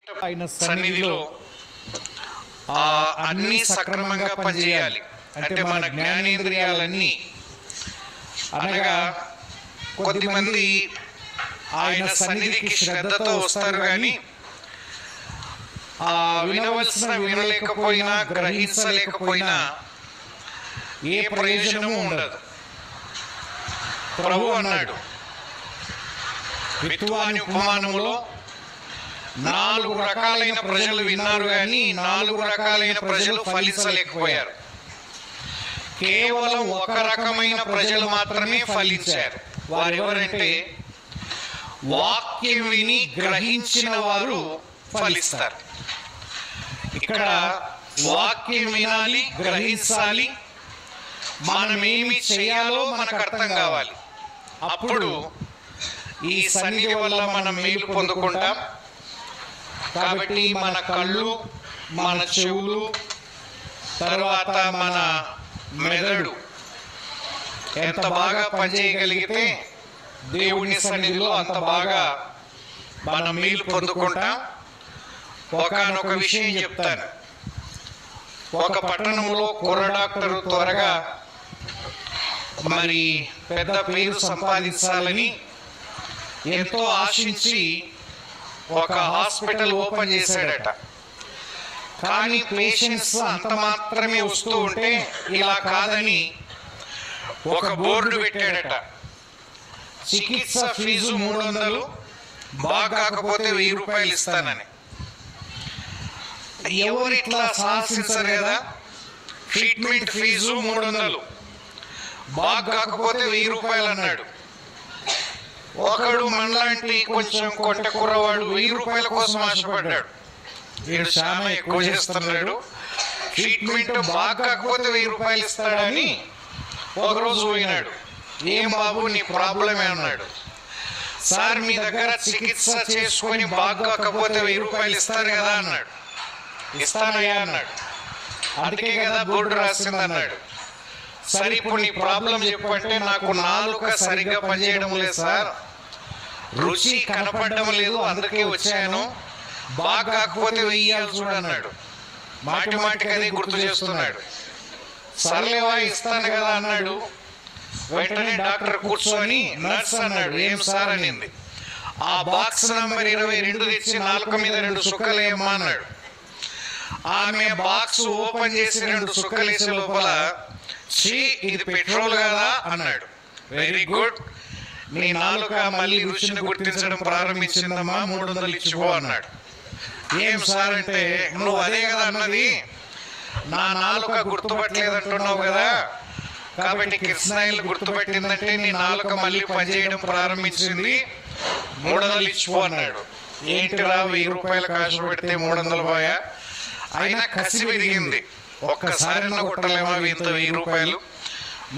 ఆయన సన్నిధిలో అన్ని సక్రమంగా పనిచేయాలి. అంటే మన జ్ఞానేంద్రియాలన్నీ అనగా కొద్దిమంది ఆయన సన్నిధికి శ్రద్ధతో వస్తారు, కానీ వినవలసిన వినలేకపోయినా గ్రహించలేకపోయినా ఏ ప్రయోజనము ఉండదు. ప్రభు అన్నాడు విత్తువాని ఉపమానములో 4 రకాలైన ప్రజలు విన్నారు, కానీ 4 రకాలైన ప్రజలు ఫలించలేకపోయారు. కేవలం ఒక రకమైన ప్రజలు మాత్రమే ఫలించారు. వారెవరంటే వాక్యం విని గ్రహించిన వారు ఫలిస్తారు. ఇక్కడ వాక్యం వినాలి, గ్రహించాలి, మనమేమి చేయాలో మనకు అర్థం కావాలి. అప్పుడు ఈ సన్నిధి వల్ల మనం మేలు పొందుకుంటాం. కాబట్టి మన కళ్ళు, మన చెవులు, తర్వాత మన మెదడు ఎంత బాగా పనిచేయగలిగితే దేవుని సన్నిధిలో అంత బాగా మనం మేలు పొందుకుంటాం. ఒకానొక విషయం చెప్తాను. ఒక పట్టణంలో కుర్ర డాక్టరు త్వరగా మరి పెద్ద పేరు సంపాదించాలని ఎంతో ఆశించి ఒక హాస్పిటల్ ఓపెన్ చేశాడట. కానీ పేషెంట్స్ అంత మాత్రమే వస్తూ ఉంటే ఇలా కాదని ఒక బోర్డు పెట్టాడట. చికిత్స ఫీజు 300, బాగా కాకపోతే 1000 రూపాయలు ఇస్తానని. ఎవరు ఇట్లా సాహసించరు కదా. ట్రీట్మెంట్ ఫీజు 300, బాగా కాకపోతే 1000 రూపాయలు అన్నాడు. ఒకడు మనలాంటి కొంచెం కొట్ట కుర్రవాడు 1000 రూపాయల కోసం ఆశపడ్డాడు. వీడు చాలా ఎక్కువ చేస్తున్నాడు, ట్రీట్మెంట్ బాగా కాకపోతే 1000 రూపాయలు ఇస్తాడని ఒకరోజు పోయినాడు. ఏం బాబు నీ ప్రాబ్లమే అన్నాడు. సార్ మీ దగ్గర చికిత్స చేసుకొని బాగా కాకపోతే 1000 రూపాయలు ఇస్తారు కదా అన్నాడు. ఇస్తానయ్యా అన్నాడు. అందుకే కదా బోర్డు రాసింది అన్నాడు. సరే ఇప్పుడు నీ ప్రాబ్లం చెప్పంటే నాకు నాలుక సరిగ్గా పనిచేయడం లేదు సార్, రుచి కనపడడం లేదు, అందుకే వచ్చాను, బాగా కాకపోతే వెయ్యాలి చూడన్నాడు. మాటి మాటికి అదే గుర్తు చేస్తున్నాడు. సర్లేవా ఇస్తాను కదా అన్నాడు. వెంటనే డాక్టర్ కూర్చొని నర్స్ అన్నాడు. ఏం సార్ అనింది. ఆ బాక్స్ నంబర్ 22 తెచ్చి నాలుక మీద 2 సుక్కలు వేయమ్మా అన్నాడు. ఆమె బాక్స్ ఓపెన్ చేసి 2 సుక్కలు వేసే లోపల ఛీ ఇది పెట్రోల్ కదా అన్నాడు. వెరీ గుడ్, నీ నాలుక మళ్ళీ రుచిని గుర్తించడం ప్రారంభించిందమ్మా, 300 ఇచ్చిపో అన్నాడు. ఏం సార్ అంటే నువ్వు అదే కదా అన్నది, నా నాలుక గుర్తుపట్టలేదంటున్నావు కదా, కాబట్టి కిరసనాయిలు గుర్తుపెట్టిందంటే నీ నాలుక మళ్ళీ పనిచేయడం ప్రారంభించింది, 300 ఇచ్చిపో అన్నాడు. ఏంటిరా 1000 రూపాయలు కాసు పెడితే 300 పోయా? అయినా కసి పెరిగింది. ఒక్కసారైనా కొట్టలేమా ఇంత 1000 రూపాయలు?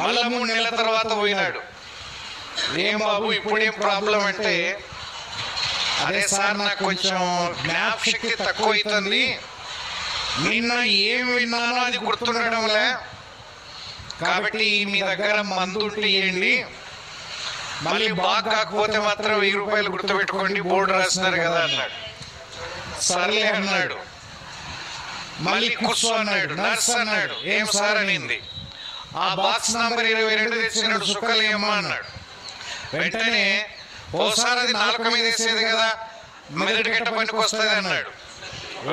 మళ్ళా 3 నెలల తర్వాత పోయినాడు. ఏం బాబు ఇప్పుడేం ప్రాబ్లం అంటే, అదే సార్ నాకు కొంచెం జ్ఞాపశక్తి తక్కువ అవుతుంది, నిన్న ఏం విన్నానో అది గుర్తుండడంలే, కాబట్టి మీ దగ్గర మందు ఉంటే ఇవ్వండి, మళ్ళీ బాగా కాకపోతే మాత్రం 1000 రూపాయలు గుర్తుపెట్టుకోండి, బోర్డు రాస్తున్నారు కదా అన్నాడు. సర్లే అన్నాడు. మళ్ళీ కూర్చో అన్నాడు. నర్స్ అన్నాడు. ఏం సార్ అనింది. ఆ బాక్స్ నంబర్ 22 తెచ్చి 2 సుక్కలు ఏమో అన్నాడు. వెంటనే ఓసారి అది నాలుక మీద వేసేది కదా, మెదడు గట్ట పనికి వస్తుంది అన్నాడు.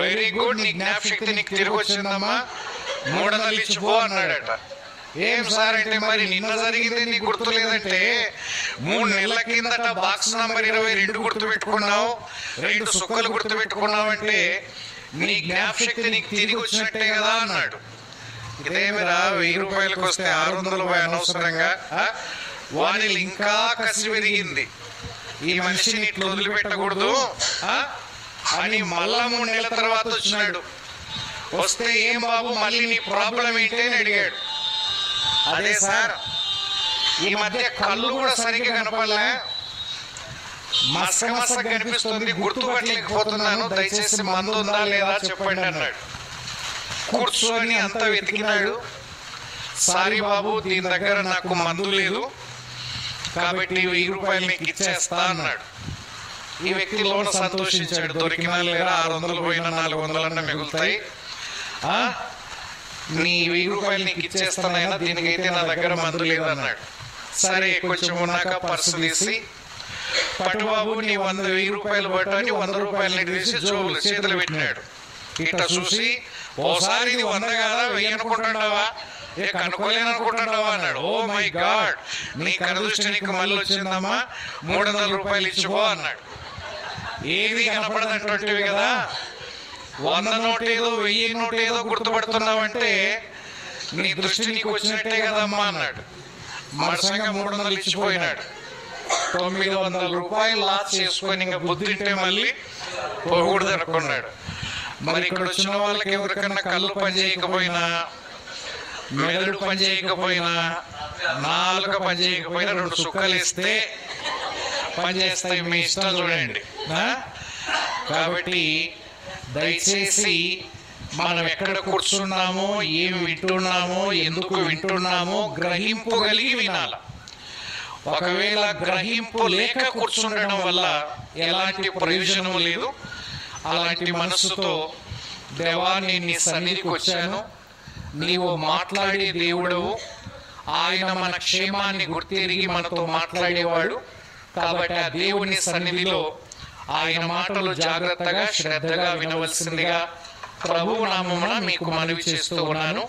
వెరీ గుడ్, నీ జ్ఞాపశక్తి నీకు తిరిగి వచ్చిందమ్మా, 300 ఇచ్చిపో అన్నాడట. ఏం సార్ అంటే మరి నిన్న జరిగింది నీకు గుర్తు లేదంటే, 3 నెలల కిందట బాక్స్ నంబర్ 22 గుర్తు పెట్టుకున్నావు, 2 సుక్కలు గుర్తు పెట్టుకున్నావు అంటే నీ జ్ఞాపశక్తి నీకు తిరిగి వచ్చినట్టే కదా అన్నాడు. ఇదేమిరా 1000 రూపాయలకు వస్తే 600 అనవసరంగా, వానిలు ఇంకా కసి పెరిగింది, ఈ మనిషిని ఇట్లా వదిలిపెట్టకూడదు అని మళ్ళా 3 నెలల తర్వాత వచ్చినాడు. వస్తే ఏం బాబు మళ్ళీ నీ ప్రాబ్లం ఏంటి అని అడిగాడు. అదే సార్ ఈ మధ్య కళ్ళు కూడా సరిగ్గా కనపడలే, మసక కనిపిస్తుంది, గుర్తుపట్టలేకపోతున్నాను, దయచేసి మందు ఉందా లేదా చెప్పండి అన్నాడు. కూర్చొని అంతా వెతికినాడు. సారీ బాబు దీని దగ్గర నాకు మందు లేదు, కాబట్టి 1000 రూపాయలు నీకు ఇచ్చేస్తా అన్నాడు. ఈ వ్యక్తి లోన సంతోషించాడు. దొరికినా లేదా 600 పోయినా 400 మిగులుతాయి, నీ 1000 రూపాయలు నీకు ఇచ్చేస్తానైనా, దీనికైతే నా దగ్గర మందు లేదన్నాడు. సరే కొంచెం ఉన్నాక పర్సు తీసి, పట్టుబాబు నీ 1000 రూపాయలు పట్టని 100 రూపాయలని తీసి జోబులు చేతులు పెట్టినాడు. ఇట్లా చూసి, ఓసారి ఇది 100 కాదా 1000 అనుకుంటున్నావా, కనుక్కోలేను అనుకుంటున్నావా అన్నాడు. ఓ మై గాడ్, నీ కనుదృష్టి నీకు మళ్ళీ వచ్చిందమ్మా, 300 రూపాయలు ఇచ్చిపో అన్నాడు. ఏది కనపడదంటుంటివి కదా, 100 నోటేదో 1000 నోటేదో గుర్తుపడుతున్నావంటే నీ దృష్టి నీకు వచ్చినట్టే కదమ్మా అన్నాడు. మరసంగా 300 ఇచ్చిపోయినాడు. 900 రూపాయలు లాస్ చేసుకొని ఇంకా బుద్ధింటే మళ్ళీ పోకూడదు అనుకున్నాడు. మరి ఇక్కడ వచ్చిన వాళ్ళకి ఎవరికన్నా కళ్ళు పని చేయకపోయినా, మెదడు పని చేయకపోయినా, నాలుక పని చేయకపోయినా 2 సుక్కలు ఇస్తే పని చేస్తాయి. మీ ఇష్టం చూడండి. కాబట్టి దయచేసి మనం ఎక్కడ కూర్చున్నామో, ఏం వింటున్నామో, ఎందుకు వింటున్నామో గ్రహింపు కలిగి వినాలి. ఒకవేళ గ్రహింపు లేక కూర్చుండడం వల్ల ఎలాంటి ప్రయోజనం లేదు. అలాంటి మనసుతో, దేవా నేను నీ సన్నిధికి వచ్చాను, నీవు మాట్లాడే దేవుడవు, ఆయన మన క్షేమాన్ని గుర్తిరిగి మనతో మాట్లాడేవాడు. కాబట్టి ఆ దేవుని సన్నిధిలో ఆయన మాటలు జాగ్రత్తగా శ్రద్ధగా వినవలసిందిగా ప్రభు నామమున మీకు మనవి చేస్తూ ఉన్నాను.